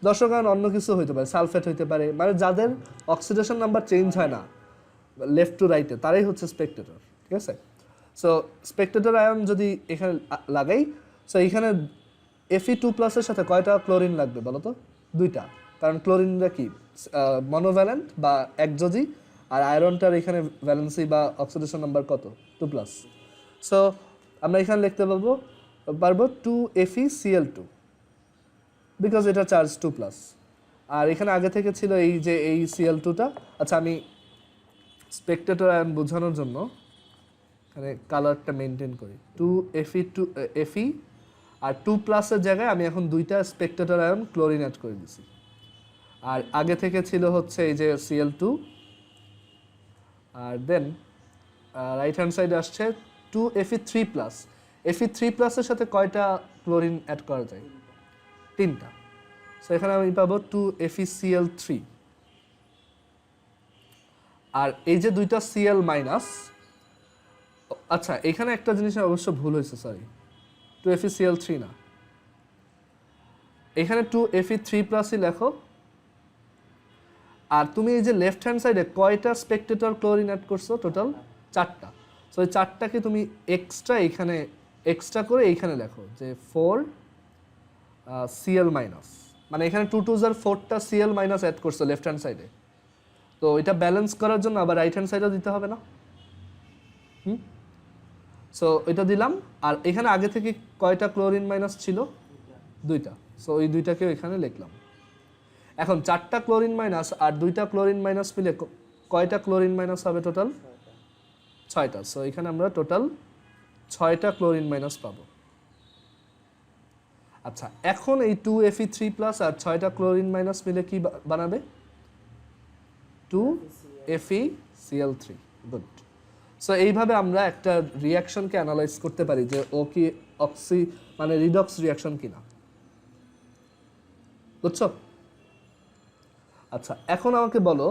দর্শক আয়ন অন্য কিছু হইতে পারে, সালফেট হইতে পারে, মানে যাদের অক্সিডেশন নাম্বার চেঞ্জ হয় না লেফট টু রাইটে তারাই হচ্ছে স্পেকটেটর, ঠিক আছে। সো স্পেকটেটর আয়ন যদি এখানে লাগাই, সো এইখানে Fe2+ এর সাথে কয়টা ক্লোরিন লাগবে বলো তো? 2টা, কারণ ক্লোরিনটা কি মনোভ্যালেন্ট বা একযোজি, আর আয়রনটার এখানে ভ্যালেন্সি বা অক্সিডেশন নাম্বার কত? 2+। সো আমরা এখানে লিখতে পারবো 2FeCl2, বিকজ এটা চার্জ 2+। আর এখানে আগে থেকে ছিল এই যে এই Cl2টা। আচ্ছা, আমি স্পেকটেটর আয়ন বোঝানোর জন্য এখানে কালারটা মেনটেন করি, 2Fe আর 2+ এর জায়গায় আমি এখন 2টা স্পেকটেটর আয়ন ক্লোরিন অ্যাড করে দিছি। আর আগে থেকে ছিল হচ্ছে এই যে Cl2, আর দেন রাইট হ্যান্ড সাইডে আসছে 2Fe3+। Fe3+ এর সাথে কয়টা ক্লোরিন অ্যাড করা যায়? 3টা। সো এখানে আমি পাবো 2FeCl3। আর এই যে 2টা Cl-, আচ্ছা এখানে একটা জিনিস অবশ্য ভুল হয়েছে, সরি, 2FeCl3 না, এখানে 2Fe3+ই লেখো। আর তুমি এই যে লেফট হ্যান্ড সাইডে কয়টা স্পেকটেটর ক্লোরিন অ্যাড করছো? টোটাল 4টা। সো এই 4টাকে তুমি এক্সট্রা করে এইখানে লেখো যে 4 Cl-, মানে এখানে 2 2 4টা Cl- অ্যাড করছো লেফট হ্যান্ড সাইডে। তো এটা ব্যালেন্স করার জন্য আবার রাইট হ্যান্ড সাইডেও দিতে হবে না? সো এটা দিলাম। আর এখানে আগে থেকে কয়টা ক্লোরিন মাইনাস ছিল? 2টা। সো ওই 2টাকেও এখানে লিখলাম। এখন 4টা ক্লোরিন মাইনাস আর 2টা ক্লোরিন মাইনাস মিলে কয়টা ক্লোরিন মাইনাস হবে টোটাল? 6টা। সো এখানে আমরা টোটাল 6টা ক্লোরিন মাইনাস পাবো। আচ্ছা, এখন এই 2Fe3+ আর 6টা ক্লোরিন মাইনাস মিলে কি বানাবে? 2FeCl3। গুড। সো এইভাবে আমরা একটা রিয়াকশনকে অ্যানালাইজ করতে পারি যে ও কি মানে রিডক্স রিয়াকশন কিনা। বুঝছো? আচ্ছা, এখন আমাকে বলো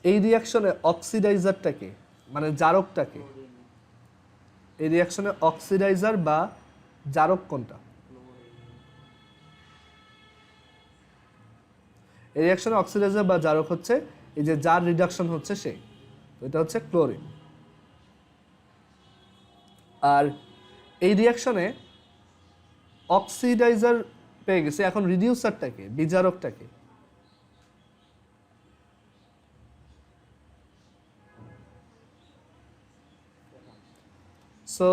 এই রিয়াকশনে অক্সিডাইজারটাকে, মানে জারকটাকে, এই রিয়াকশনে অক্সিডাইজার বা জারক কোনটা? এই রিয়াকশনে অক্সিডাইজার বা জারক হচ্ছে এই যে যার রিডাকশন হচ্ছে সেই, এটা হচ্ছে ক্লোরিন। আর এই রিয়াকশনে অক্সিডাইজার পেয়ে গেছে, এখন রিডিউসারটাকে, বিজারকটাকে? সো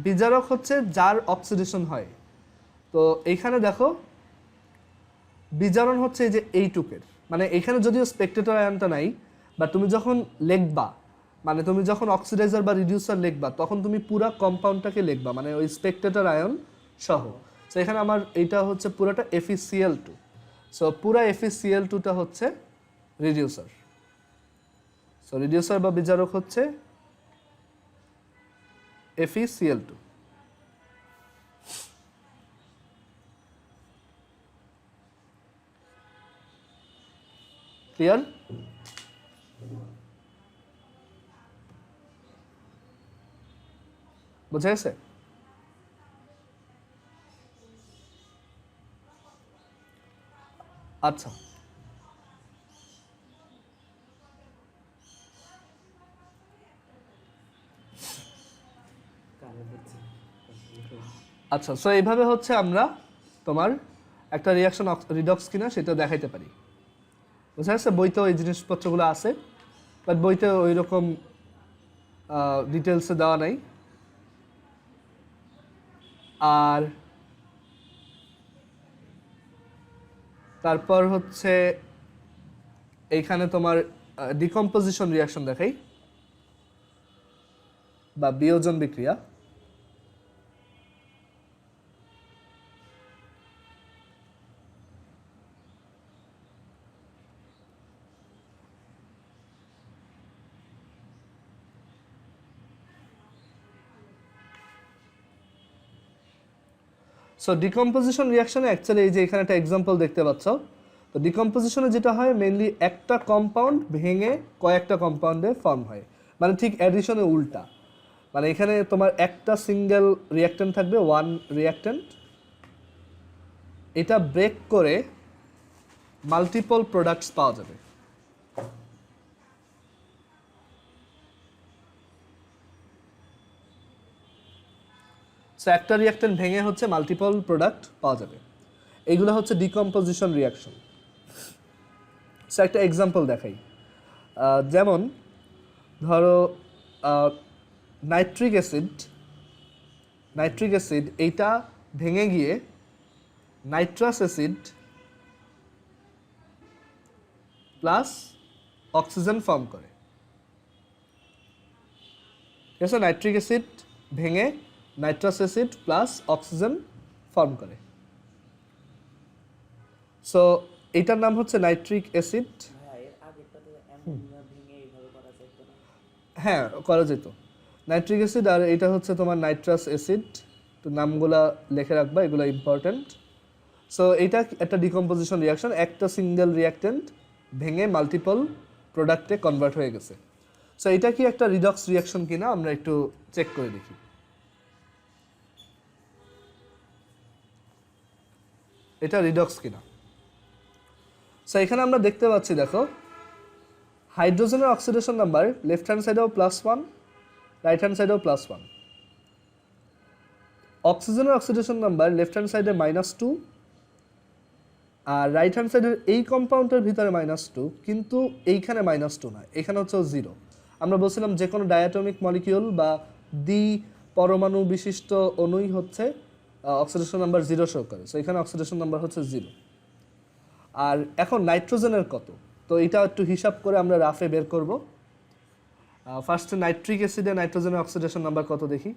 বিজারক হচ্ছে যার অক্সিডেশন হয়। তো এইখানে দেখো বিজারণ হচ্ছে এই যে এইটুকের, মানে এখানে যদিও স্পেকটেটর আয়নটা নাই, বা তুমি যখন লিখবা, মানে তুমি যখন অক্সিডাইজার বা রিডিউসার লিখবা তখন তুমি পুরা কম্পাউন্ডটাকে লিখবা, মানে ওই স্পেকটেটর আয়ন সহ। সো এখানে আমার এইটা হচ্ছে পুরাটা FeCl2। সো পুরা FeCl2টা হচ্ছে রিডিউসার। সো রিডিউসার বা বিজারক হচ্ছে FeCl2। ক্লিয়ার? বুঝা গেছে? আচ্ছা, আচ্ছা। সো এইভাবে হচ্ছে আমরা তোমার একটা রিয়াকশন রিডক্স কিনা সেটা দেখাইতে পারি। বুঝা গেছে? বইতেও এই জিনিসপত্রগুলো আছে, বাট বইতে ওই রকম ডিটেলসে দেওয়া নাই। আর তারপর হচ্ছে এইখানে তোমার ডিকম্পোজিশন রিয়াকশন দেখাই বা বিয়োজন বিক্রিয়া। সো ডিকম্পোজিশন রিয়াকশনে অ্যাকচুয়ালি এই যে এখানে একটা এক্সাম্পল দেখতে পাচ্ছ। তো ডিকম্পোজিশনে যেটা হয় মেইনলি একটা কম্পাউন্ড ভেঙে কয়েকটা কম্পাউন্ডে ফর্ম হয়, মানে ঠিক অ্যাডিশনে উল্টা। মানে এখানে তোমার একটা সিঙ্গেল রিঅ্যাক্ট্যান্ট থাকবে, ওয়ান রিঅ্যাক্ট্যান্ট, এটা ব্রেক করে মাল্টিপল প্রোডাক্টস পাওয়া যাবে। সো একটা রিঅ্যাক্ট্যান্ট ভেঙে হচ্ছে মাল্টিপল প্রোডাক্ট পাওয়া যাবে। এইগুলো হচ্ছে ডিকম্পোজিশন রিঅ্যাকশন। সো একটা এক্সাম্পল দেখাই। যেমন ধরো নাইট্রিক অ্যাসিড এইটা ভেঙে গিয়ে nitrous acid plus oxygen form করে। ঠিক আছে, নাইট্রিক অ্যাসিড ভেঙে nitrous acid plus oxygen form করে। সো এটার নাম হচ্ছে নাইট্রিক অ্যাসিড। ভাইয়া এর আগেরটাতে অ্যামোনিয়া ভেঙে এইভাবে করা যেত না? হ্যাঁ, করা যেত। নাইট্রিক অ্যাসিড আর এটা হচ্ছে তোমার নাইট্রাস অ্যাসিড। তো নামগুলা লিখে রাখবা, এগুলো ইম্পর্টেন্ট। সো এটা একটা ডিকম্পোজিশন রিয়াকশন, একটা সিঙ্গেল রিয়াক্টেন্ট ভেঙে মাল্টিপল প্রোডাক্টে কনভার্ট হয়ে গেছে। সো এটা কি একটা রিডক্স রিয়াকশন কিনা আমরা একটু চেক করে দেখি। এটা রিডক্স কিনা। সো এখানে আমরা দেখতে পাচ্ছি, দেখো হাইড্রোজেনের অক্সিডেশন নাম্বার লেফট হ্যান্ড সাইডেও +1, রাইট হ্যান্ড সাইডেও +1। অক্সিজেনের অক্সিডেশন নাম্বার লেফট হ্যান্ড সাইডে -2 আর রাইট হ্যান্ড সাইডের এই কম্পাউন্ডের ভিতরে -2, কিন্তু এইখানে -2 না, এখানে হচ্ছে 0। আমরা বলছিলাম যে কোনো ডায়াটমিক মলিকিউল বা দ্বি পরমাণু বিশিষ্ট অণুই হচ্ছে অক্সিডেশন নাম্বার 0 শো করে। সো এখানে অক্সিডেশন নাম্বার হচ্ছে 0। আর এখন নাইট্রোজেনের কত, তো এটা একটু হিসাব করে আমরা রাফে বের করব। ফার্স্টে নাইট্রিক অ্যাসিডে নাইট্রোজেনের অক্সিডেশন নাম্বার কত দেখি।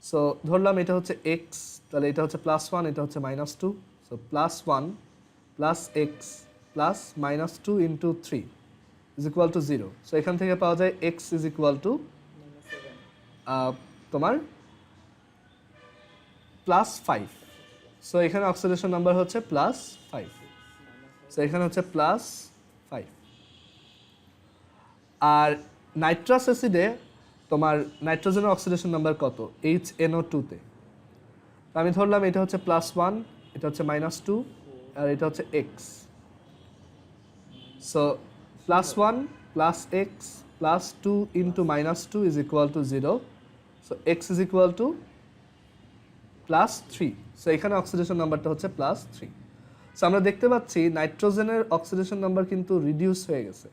সো ধরলাম এটা হচ্ছে x, তাহলে এটা হচ্ছে +1, এটা হচ্ছে -2। So +1 + x +-2 × 3 = 0। সো এখান থেকে পাওয়া যায় x = তোমার +5। সো এখানে অক্সিডেশন নাম্বার হচ্ছে +5। সো এখানে হচ্ছে +5। আর নাইট্রাস অ্যাসিডে তোমার নাইট্রোজেনের অক্সিডেশন নাম্বার কত, HNO2 তে। আমি ধরলাম এটা হচ্ছে +1, এটা হচ্ছে -2 আর এটা হচ্ছে x। So +1 + x +2 × -2 = 0। So x = +3। So এখানে অক্সিডেশন নাম্বারটা হচ্ছে +3। সো আমরা দেখতে পাচ্ছি নাইট্রোজেনের অক্সিডেশন নাম্বার কিন্তু রিডিউস হয়ে গেছে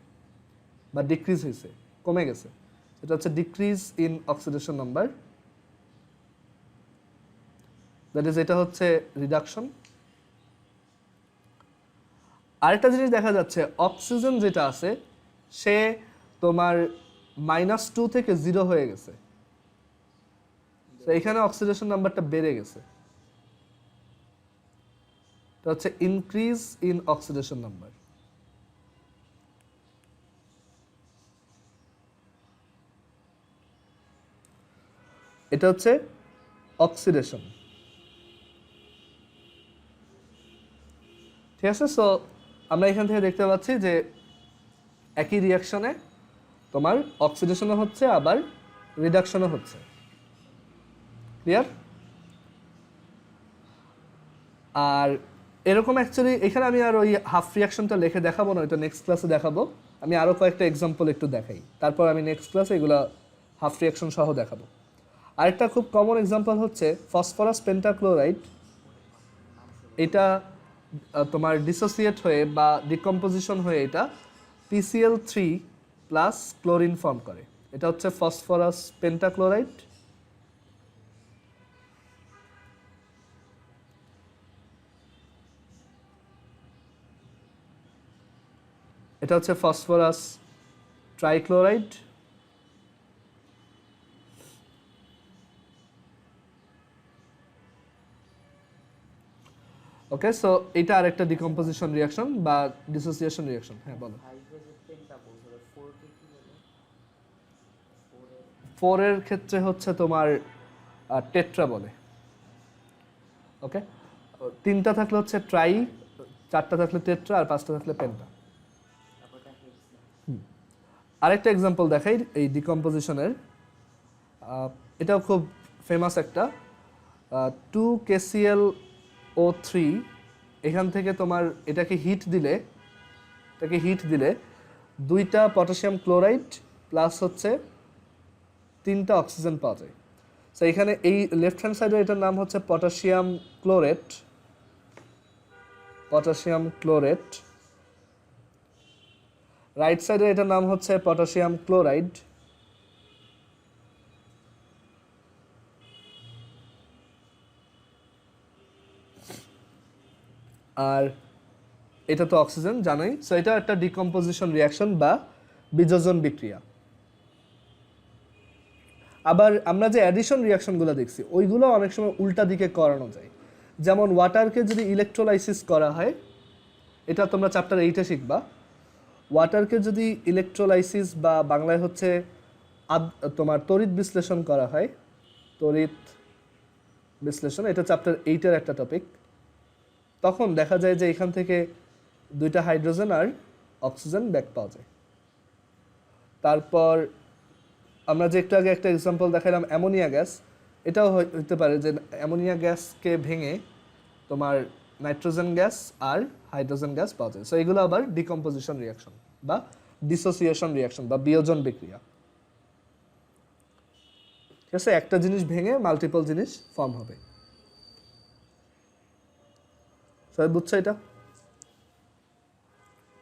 বা ডিক্রিজ হয়েছে, কমে গেছে। এটা হচ্ছে decrease in oxidation number, that is এটা হচ্ছে রিডাকশন। আরেকটা জিনিস দেখা যাচ্ছে, অক্সিজেন যেটা আছে সে তোমার -2 থেকে 0 হয়ে গেছে। তো এখানে অক্সিডেশন নাম্বারটা বেড়ে গেছে, এটা হচ্ছে ইনক্রিজ ইন অক্সিডেশন নাম্বার। এটা হচ্ছে অক্সিডেশন। ঠিক আছে, সো আমরা এখান থেকে দেখতে পাচ্ছি যে একই রিয়াকশনে তোমার অক্সিডেশনও হচ্ছে আবার রিডাকশনও হচ্ছে। ক্লিয়ার? আর এরকম অ্যাকচুয়ালি এখানে আমি আর ওই হাফ রিয়াকশনটা লিখে দেখাবো না, ওইটা নেক্সট ক্লাসে দেখাবো। আমি আরও কয়েকটা এক্সাম্পল একটু দেখাই, তারপর আমি নেক্সট ক্লাসে এগুলো হাফ রিয়াকশন সহ দেখাবো। আরেকটা খুব কমন এক্সাম্পল হচ্ছে ফসফরাস পেন্টাক্লোরাইড। এটা তোমার ডিসোসিয়েট হয়ে বা ডিকম্পোজিশন হয়ে এটা PCl3 প্লাস ক্লোরিন ফর্ম করে। এটা হচ্ছে ফসফরাস পেন্টাক্লোরাইড। এটা হচ্ছে ফসফরাস ট্রাইক্লোরাইড। ওকে, সো এটা আরেকটা ডিকম্পোজিশন রিঅ্যাকশন বা ডিসোসিয়েশন রিঅ্যাকশন। হ্যাঁ বলো। হাইড্রোজেন পেন্টা বলছিল 4 কে কি বলে? 4 এর ক্ষেত্রে হচ্ছে তোমার টেট্রা বলে। ওকে, তিনটা থাকলে হচ্ছে ট্রাই 4টা থাকলে টেট্রা আর 5টা থাকলে পেন্টা। তারপরটা হেক্সা। আরেকটা এক্সাম্পল দেখাই এই ডিকম্পোজিশনের, এটাও খুব ফেমাস একটা 2KClO3, এখান থেকে তোমার এটাকে হিট দিলে 2টা পটাশিয়াম ক্লোরাইড প্লাস হচ্ছে 3টা অক্সিজেন পাওয়া যায়। সো এখানে এই লেফট হ্যান্ড সাইডে এটার নাম হচ্ছে পটাশিয়াম ক্লোরেট, রাইট সাইডে এটার নাম হচ্ছে পটাশিয়াম ক্লোরাইড। আর এটা তো অক্সিজেন জানোই। সো এটা একটা ডিকম্পোজিশন রিয়াকশন বা বিযোজন বিক্রিয়া। আবার আমরা যে অ্যাডিশন রিয়াকশনগুলো দেখছি ওইগুলো অনেক সময় উল্টা দিকে করানো যায়। যেমন ওয়াটারকে যদি ইলেকট্রোলাইসিস করা হয়, এটা তোমরা চ্যাপ্টার 8-এ শিখবা। ওয়াটারকে যদি ইলেকট্রোলাইসিস বা বাংলায় হচ্ছে তোমার তড়িৎ বিশ্লেষণ করা হয়, তড়িৎ বিশ্লেষণ, এটা চ্যাপ্টার 8-এর একটা টপিক, তখন দেখা যায় যে এখান থেকে 2টা হাইড্রোজেন আর অক্সিজেন ব্যাক পাওয়া যায়। তারপর আমরা যে একটু আগে একটা এক্সাম্পল দেখালাম অ্যামোনিয়া গ্যাস, এটাও হইতে পারে যে অ্যামোনিয়া গ্যাসকে ভেঙে তোমার নাইট্রোজেন গ্যাস আর হাইড্রোজেন গ্যাস পাওয়া যায়। সো এগুলো আবার ডিকম্পোজিশন রিয়াকশন বা ডিসোসিয়েশন রিয়াকশন বা বিয়োজন বিক্রিয়া। ঠিক আছে, একটা জিনিস ভেঙে মাল্টিপল জিনিস ফর্ম হবে। সবাই বুঝছো এটা?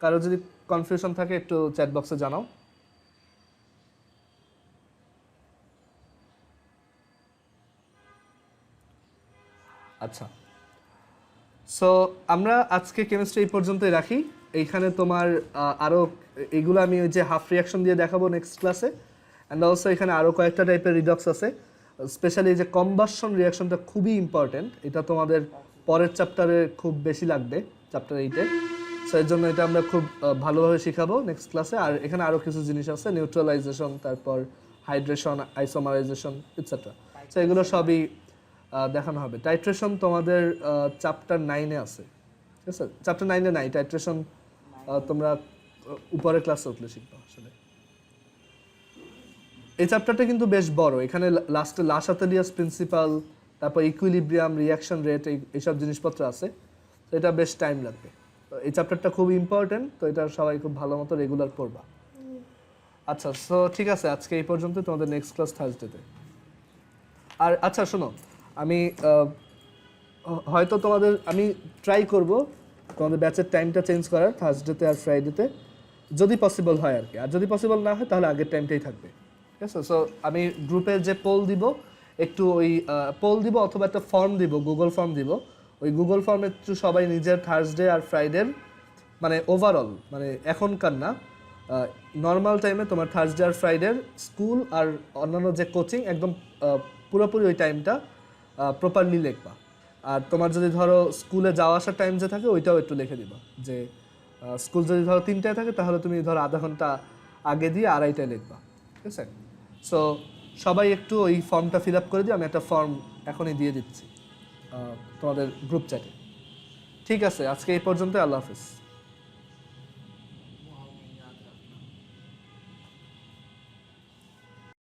কারো যদি কনফিউশন থাকে একটু চ্যাট বক্সে জানাও। আচ্ছা, সো আমরা আজকে কেমিস্ট্রি এই পর্যন্তই রাখি। এইখানে তোমার আরও এইগুলো আমি ওই যে হাফ রিয়াকশন দিয়ে দেখাবো নেক্সট ক্লাসে। অ্যান্ড অলসো এখানে আরও কয়েকটা টাইপের রিডক্স আছে, স্পেশালি যে কম্বাসন রিয়াকশনটা খুবই ইম্পর্টেন্ট, এটা তোমাদের পরের চ্যাপ্টারে খুব বেশি লাগবে, চ্যাপ্টার 8-এ। সো এর জন্য এটা আমরা খুব ভালোভাবে শিখাবো নেক্সট ক্লাসে। আর এখানে আরও কিছু জিনিস আছে, নিউট্রালাইজেশন, তারপর হাইড্রেশন, আইসোমারাইজেশন ইটসেট্রা। সো এগুলো সবই দেখানো হবে। টাইট্রেশন তোমাদের চ্যাপ্টার 9-এ আছে, ঠিক আছে? চ্যাপ্টার 9-এ নাই টাইট্রেশন, তোমরা উপরের ক্লাসে উঠলে শিখবা আসলে। এই চ্যাপ্টারটা কিন্তু বেশ বড়, এখানে লাস্টে লাসাতেলিয়াস প্রিন্সিপাল, তারপর ইকুইলিব্রিয়াম, রিয়াকশন রেট, এইসব জিনিসপত্র আছে। তো এটা বেশ টাইম লাগবে। তো এই চ্যাপ্টারটা খুব ইম্পর্টেন্ট, তো এটা সবাই খুব ভালো মতো রেগুলার পড়বা। আচ্ছা, সো ঠিক আছে, আজকে এই পর্যন্ত, তোমাদের নেক্সট ক্লাস থার্সডেতে। আর আচ্ছা শোনো, আমি হয়তো আমি ট্রাই করব তোমাদের ব্যাচের টাইমটা চেঞ্জ করার থার্সডেতে আর ফ্রাইডেতে, যদি পসিবল হয় আর কি। আর যদি পসিবল না হয় তাহলে আগের টাইমটাই থাকবে, ঠিক আছে? সো আমি গ্রুপে যে পোল দিব, একটু ওই পোল দিব অথবা একটা ফর্ম দিব, গুগল ফর্ম দিব। ওই গুগল ফর্মে একটু সবাই নিজের থার্সডে আর ফ্রাইডের মানে ওভারঅল, মানে এখনকার না, নর্মাল টাইমে তোমার থার্সডে আর ফ্রাইডের স্কুল আর অন্যান্য যে কোচিং, একদম পুরোপুরি ওই টাইমটা প্রপারলি লিখবা। আর তোমার যদি ধরো স্কুলে যাওয়া আসার টাইম যে থাকে ওইটাও একটু লিখে দিবা, যে স্কুল যদি ধরো 3টায় থাকে তাহলে তুমি ধরো আধা ঘন্টা আগে দিয়ে 2:30টায় লিখবা, ঠিক আছে? সো সবাই একটু ওই ফর্মটা ফিল আপ করে দিও, আমি একটা ফর্ম এখনই দিয়ে দিচ্ছি তোমাদের গ্রুপ চ্যাটে। ঠিক আছে, আজকে এই পর্যন্ত, আল্লাহ হাফিজ।